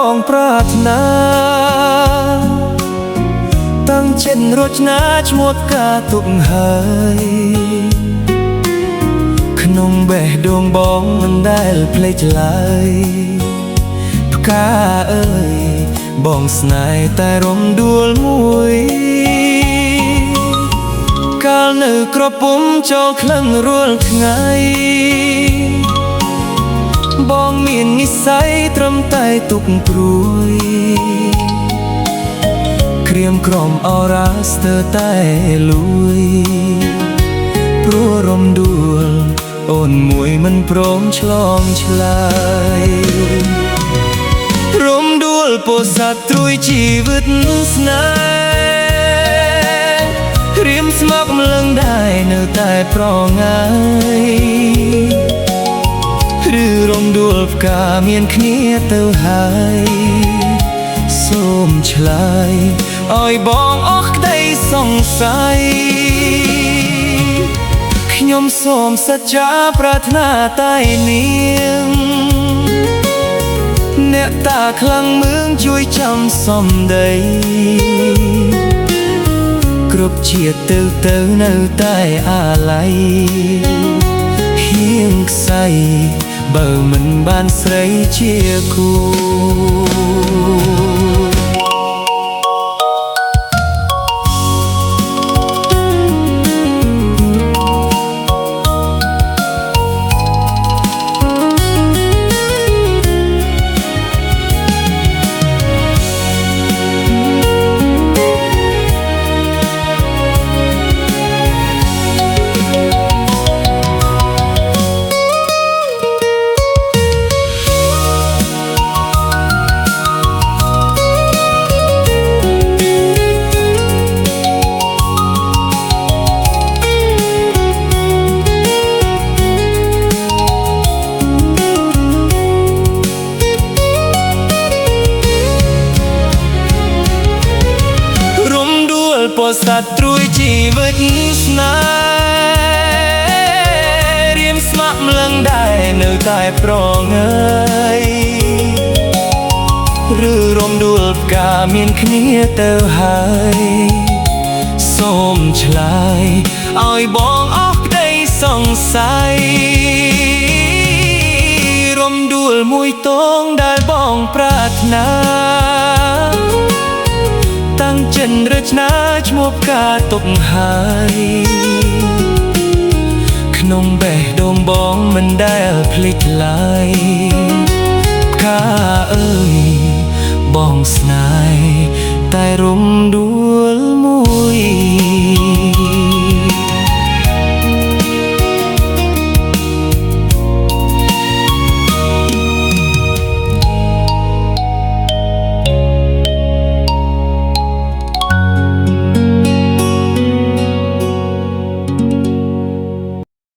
បងប្រាថ្នាតាំងចិត្តរចនាឈ្មោះកាទុកហើយក្នុងបេះដូងបងមិនដែលភ្លេចឡើយផ្កាអើយបងស្នេហ៍តែរំដួលមួយកាលនៅក្រពុំចូលក្លិនរាល់ថ្ងៃបងមាននិស្ស័យត្រឹមតែទុកព្រួយក្រៀមក្រំអរ៉ាស្ទើរតែលួយព្រោះរំដួលអូនមួយមិនព្រមឆ្លងឆ្លើយរំដួលពោះសាត់ត្រួយជីវិតស្នេហ៍រៀមស្មោកម្លឹងដែរនៅតែប្រងាយឬរំដួលផ្កាមានគ្នាទៅហើយសូមឆ្លើយឲ្យបងអស់ក្តីសង្ស័យខ្ញុំសូមសច្ចាប្រាថ្នាតែនាងអ្នកតាខ្លាំងមឿងជួយចាំសំដីគ្រប់ជាតិទៅនៅតែអាល័យហៀងខ្សែបើមិនបានស្រីជាគូពោះសាត់ត្រួយជីវិតស្នេហ៍រៀមស្មោះម្លឹងដែរនៅតែប្រងើយឬរំដួលផ្កាមានគ្នាទៅហើយសូមឆ្លើយឲ្យបងអស់ក្តីសង្ស័យរំដួលមួយតងដែលបងប្រាថ្នាតាំងចិត្តរចនាឈ្មោះផ្កាទុកហើយក្នុងបេះដូងបងមិនដែលភ្លេចឡើយផ្កាអើយបងស្នេហ៍តែរំដួលមួយ